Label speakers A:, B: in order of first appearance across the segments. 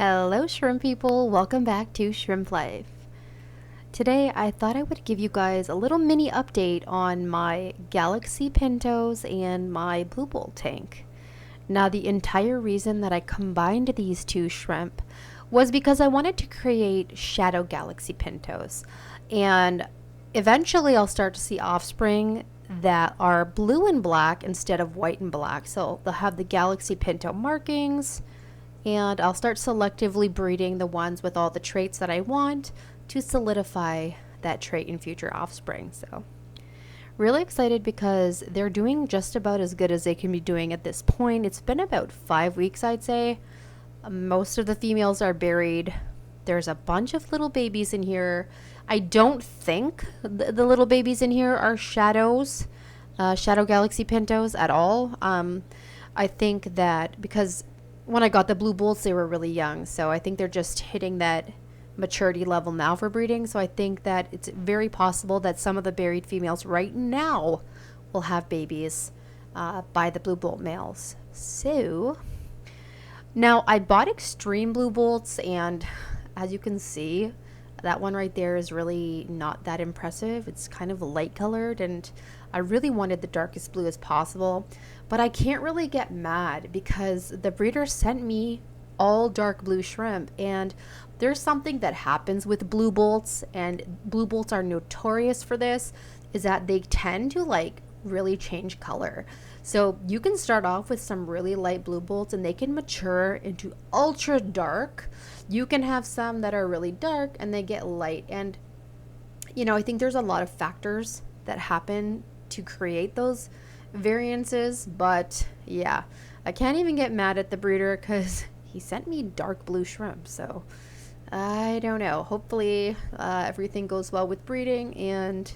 A: Hello, shrimp people. Welcome back to Shrimp Life. Today, I thought I would give you guys a little mini update on my Galaxy Pintos and my Blue Bolt tank. Now, the entire reason that I combined these two shrimp was because I wanted to create Shadow Galaxy Pintos. And eventually, I'll start to see offspring that are blue and black instead of white and black. So they'll have the Galaxy Pinto markings, and I'll start selectively breeding the ones with all the traits that I want to solidify that trait in future offspring. So really excited because they're doing just about as good as they can be doing at this point. It's been about 5 weeks, I'd say. Most of the females are buried. There's a bunch of little babies in here. I don't think the little babies in here are Shadow Galaxy Pintos at all. I think that because when I got the Blue Bolts, they were really young. So I think they're just hitting that maturity level now for breeding. So I think that it's very possible that some of the buried females right now will have babies by the Blue Bolt males. So now I bought extreme Blue Bolts, and as you can see, that one right there is really not that impressive. It's kind of light colored, and I really wanted the darkest blue as possible, but I can't really get mad because the breeder sent me all dark blue shrimp, and there's something that happens with Blue Bolts, and Blue Bolts are notorious for this, is that they tend to really change color. So you can start off with some really light Blue Bolts and they can mature into ultra dark. You can have some that are really dark and they get light, and I think there's a lot of factors that happen to create those variances. But yeah, I can't even get mad at the breeder because he sent me dark blue shrimp. So I don't know, hopefully everything goes well with breeding and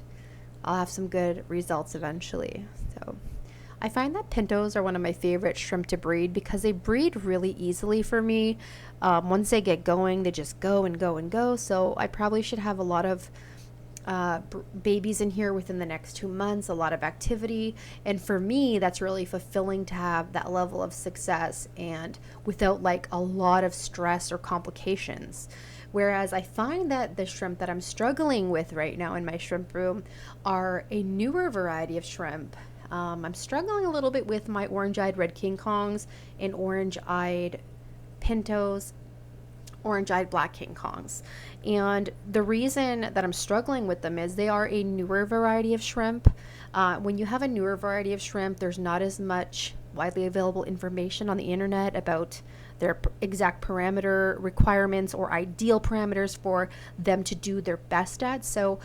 A: I'll have some good results eventually. So I find that Pintos are one of my favorite shrimp to breed because they breed really easily for me. Once they get going, they just go and go and go. So I probably should have a lot of babies in here within the next 2 months, a lot of activity. And for me, that's really fulfilling to have that level of success and without a lot of stress or complications. Whereas I find that the shrimp that I'm struggling with right now in my shrimp room are a newer variety of shrimp. I'm struggling a little bit with my orange-eyed red King Kongs and orange-eyed Pintos, orange-eyed black King Kongs. And the reason that I'm struggling with them is they are a newer variety of shrimp. When you have a newer variety of shrimp, there's not as much widely available information on the internet about their exact parameter requirements or ideal parameters for them to do their best at. So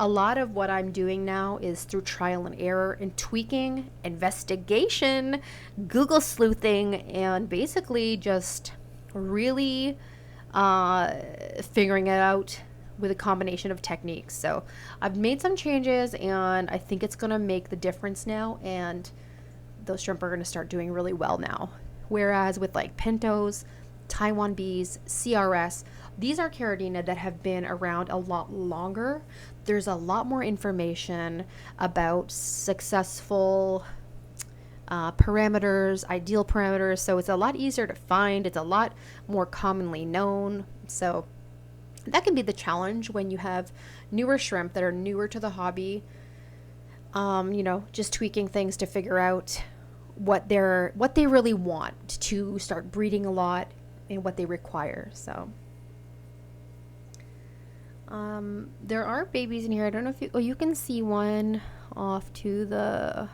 A: a lot of what I'm doing now is through trial and error and tweaking, investigation, Google sleuthing, and basically just really figuring it out with a combination of techniques. So I've made some changes and I think it's going to make the difference now, and those shrimp are going to start doing really well now. Whereas with Pintos, Taiwan bees, CRS, these are Caridina that have been around a lot longer. There's a lot more information about successful parameters, ideal parameters, so it's a lot easier to find. It's a lot more commonly known. So that can be the challenge when you have newer shrimp that are newer to the hobby. Just tweaking things to figure out what they really want to start breeding a lot and what they require. So there are babies in here. I don't know if you can see one off to the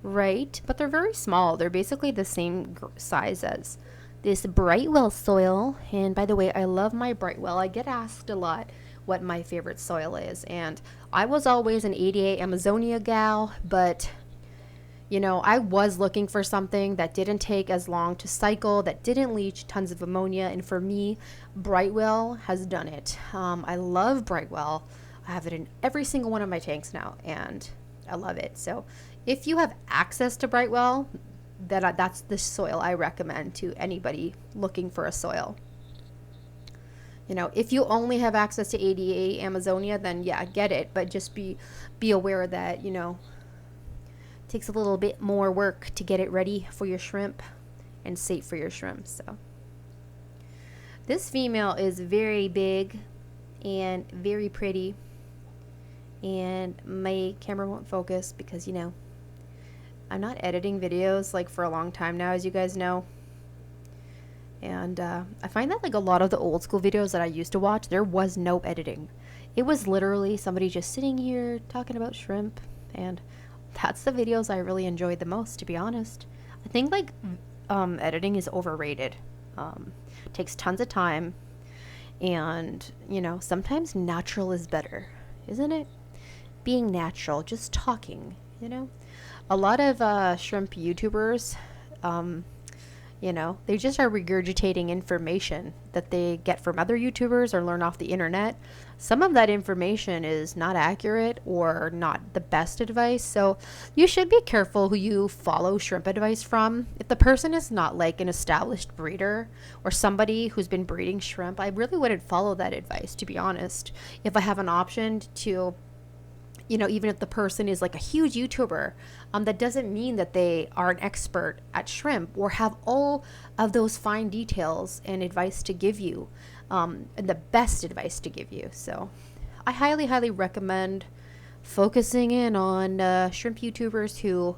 A: right, but they're very small. They're basically the same size as this Brightwell soil. And by the way, I love my Brightwell. I get asked a lot what my favorite soil is, and I was always an 88 Amazonia gal, but I was looking for something that didn't take as long to cycle, that didn't leach tons of ammonia, and for me, Brightwell has done it. I love Brightwell. I have it in every single one of my tanks now, and I love it. So if you have access to Brightwell, that's the soil I recommend to anybody looking for a soil. If you only have access to 88 Amazonia, then yeah, get it, but just be aware that takes a little bit more work to get it ready for your shrimp and safe for your shrimp. So This female is very big and very pretty, and my camera won't focus because, you know, I'm not editing videos like for a long time now, as you guys know. And I find that like a lot of the old school videos that I used to watch, there was no editing. It was literally somebody just sitting here talking about shrimp, and that's the videos I really enjoyed the most, to be honest. I think like editing is overrated. Takes tons of time, and you know, sometimes natural is better, isn't it? Being natural, just talking, you know. A lot of shrimp YouTubers, you know, they just are regurgitating information that they get from other YouTubers or learn off the internet. Some of that information is not accurate or not the best advice, so you should be careful who you follow shrimp advice from. If the person is not like an established breeder or somebody who's been breeding shrimp, I really wouldn't follow that advice, to be honest. If I have an option to, you know, even if the person is like a huge YouTuber, that doesn't mean that they are an expert at shrimp or have all of those fine details and advice to give you, and the best advice to give you. So I highly, highly recommend focusing in on shrimp YouTubers who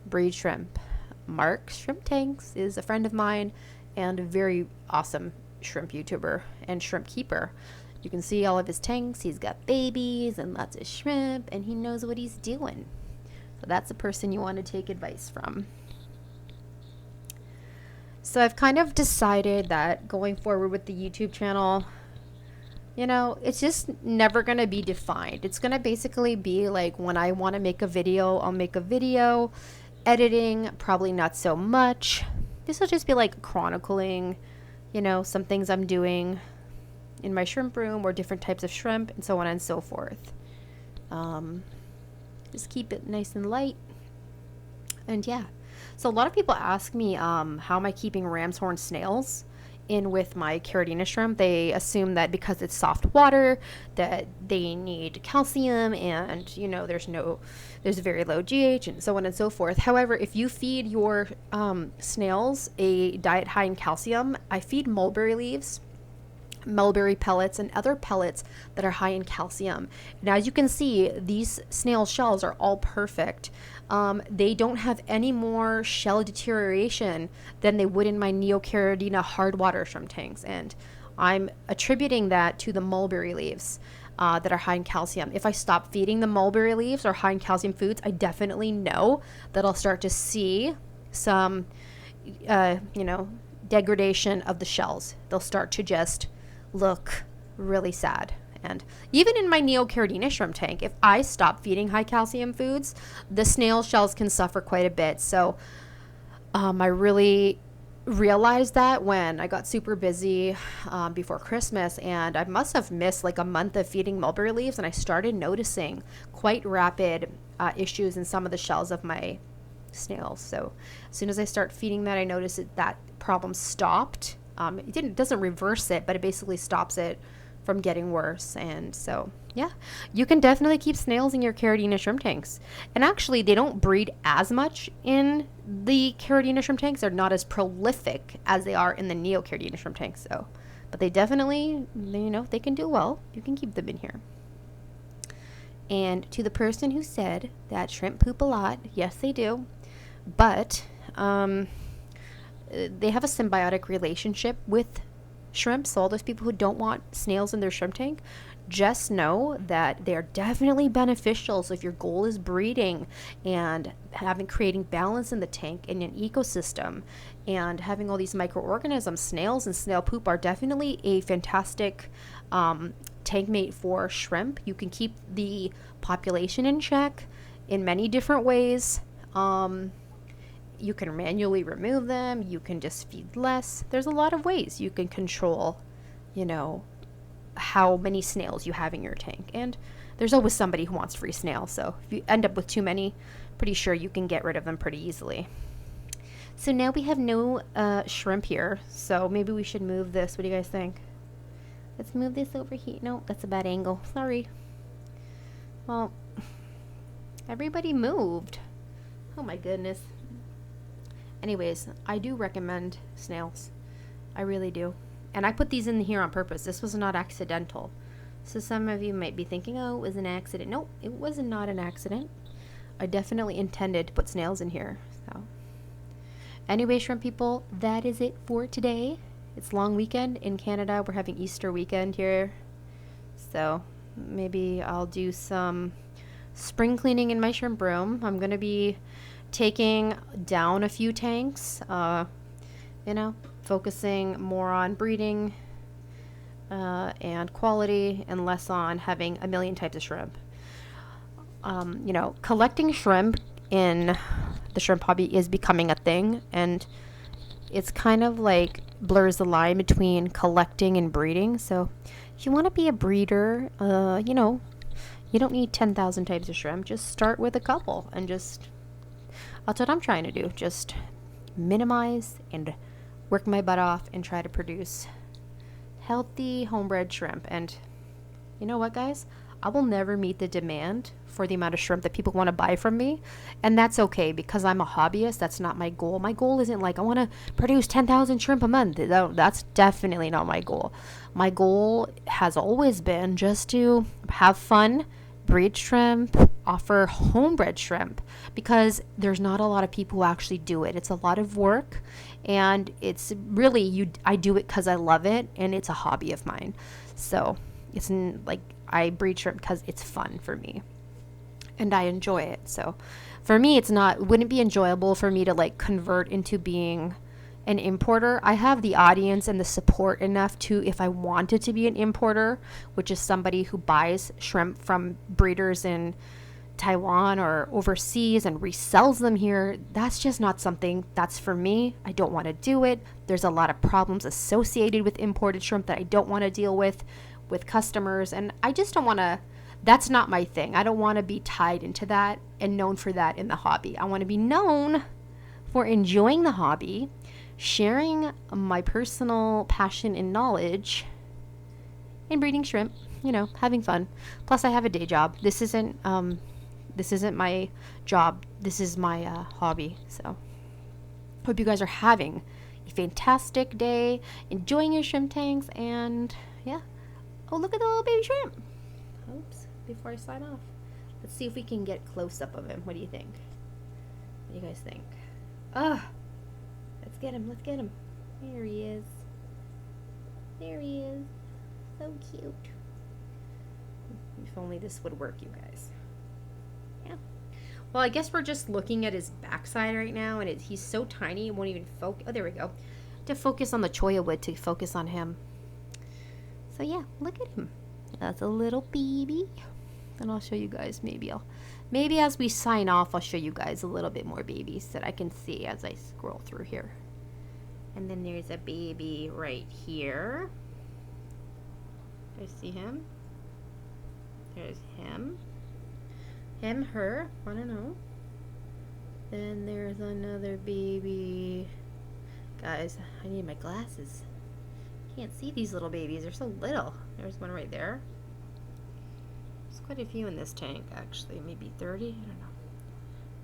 A: breed shrimp. Mark Shrimp Tanks is a friend of mine and a very awesome shrimp YouTuber and shrimp keeper. You can see all of his tanks. He's got babies and lots of shrimp, and he knows what he's doing. So that's the person you want to take advice from. So I've kind of decided that going forward with the YouTube channel, you know, it's just never going to be defined. It's going to basically be like when I want to make a video, I'll make a video. Editing, probably not so much. This will just be like chronicling, you know, some things I'm doing in my shrimp room or different types of shrimp and so on and so forth. Just keep it nice and light. And yeah, so a lot of people ask me how am I keeping ram's horn snails in with my Caridina shrimp. They assume that because it's soft water that they need calcium, and you know, there's very low GH and so on and so forth. However, if you feed your snails a diet high in calcium, I feed mulberry leaves, mulberry pellets, and other pellets that are high in calcium. And as you can see, these snail shells are all perfect. They don't have any more shell deterioration than they would in my Neocaridina hard water shrimp tanks, and I'm attributing that to the mulberry leaves that are high in calcium. If I stop feeding the mulberry leaves or high in calcium foods, I definitely know that I'll start to see some you know, degradation of the shells. They'll start to just look really sad. And even in my Neocaridina shrimp tank, if I stop feeding high calcium foods, the snail shells can suffer quite a bit. So I really realized that when I got super busy before Christmas, and I must have missed like a month of feeding mulberry leaves, and I started noticing quite rapid issues in some of the shells of my snails. So as soon as I start feeding that, I noticed that problem stopped. It doesn't reverse it, but it basically stops it from getting worse. And so yeah, you can definitely keep snails in your Caridina shrimp tanks. And actually, they don't breed as much in the Caridina shrimp tanks. They're not as prolific as they are in the Neocaridina shrimp tanks. So, but they definitely, you know, they can do well. You can keep them in here. And to the person who said that shrimp poop a lot, yes, they do. But they have a symbiotic relationship with shrimp. So all those people who don't want snails in their shrimp tank, just know that they're definitely beneficial. So if your goal is breeding and creating balance in the tank in an ecosystem and having all these microorganisms, snails and snail poop are definitely a fantastic tank mate for shrimp. You can keep the population in check in many different ways. You can manually remove them. You can just feed less. There's a lot of ways you can control, you know, how many snails you have in your tank. And there's always somebody who wants free snails. So if you end up with too many, pretty sure you can get rid of them pretty easily. So now we have no shrimp here. So maybe we should move this. What do you guys think? Let's move this over here. No, that's a bad angle. Sorry. Well, everybody moved. Oh my goodness. Anyways, I do recommend snails. I really do. And I put these in here on purpose. This was not accidental. So some of you might be thinking, oh, it was an accident. No, it was not an accident. I definitely intended to put snails in here. So anyway, shrimp people, that is it for today. It's long weekend in Canada. We're having Easter weekend here. So maybe I'll do some spring cleaning in my shrimp room. I'm going to be taking down a few tanks, you know, focusing more on breeding and quality and less on having a million types of shrimp. You know, collecting shrimp in the shrimp hobby is becoming a thing, and it's kind of like blurs the line between collecting and breeding. So if you want to be a breeder, you know, you don't need 10,000 types of shrimp. Just start with a couple and just, that's what I'm trying to do. Just minimize and work my butt off and try to produce healthy homebred shrimp. And you know what, guys? I will never meet the demand for the amount of shrimp that people want to buy from me. And that's okay because I'm a hobbyist. That's not my goal. My goal isn't like I want to produce 10,000 shrimp a month. That's definitely not my goal. My goal has always been just to have fun, breed shrimp, offer homebred shrimp, because there's not a lot of people who actually do it. It's a lot of work, and it's really, I do it because I love it, and it's a hobby of mine. So it's like I breed shrimp because it's fun for me and I enjoy it. So for me, wouldn't be enjoyable for me to like convert into being an importer. I have the audience and the support enough to, if I wanted to be an importer, which is somebody who buys shrimp from breeders in Taiwan or overseas and resells them here, that's just not something that's for me. I don't want to do it. There's a lot of problems associated with imported shrimp that I don't want to deal with customers, and I just don't want to. That's not my thing. I don't want to be tied into that and known for that in the hobby. I want to be known for enjoying the hobby, sharing my personal passion and knowledge, and breeding shrimp, you know, having fun. Plus I have a day job. This isn't my job. This is my hobby. So hope you guys are having a fantastic day, enjoying your shrimp tanks, and yeah. Oh, look at the little baby shrimp. Oops, before I sign off. Let's see if we can get close up of him. What do you think? What do you guys think? Let's get him. Let's get him. There he is. There he is. So cute. If only this would work, you guys. Yeah. Well, I guess we're just looking at his backside right now, and he's so tiny, it won't even focus. Oh, there we go. To focus on the cholla wood to focus on him. So yeah, look at him. That's a little baby. And I'll show you guys, maybe as we sign off, I'll show you guys a little bit more babies that I can see as I scroll through here. And then there's a baby right here. Do I see him? There's him. Him, her, I don't know. Then there's another baby. Guys, I need my glasses. Can't see these little babies. They're so little. There's one right there. There's quite a few in this tank, actually. Maybe 30? I don't know.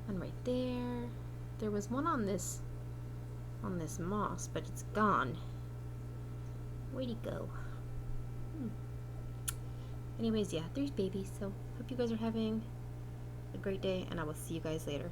A: One right there. There was one on this moss, but it's gone. Where'd he go? Anyways, yeah, there's babies. So hope you guys are having a great day, and I will see you guys later.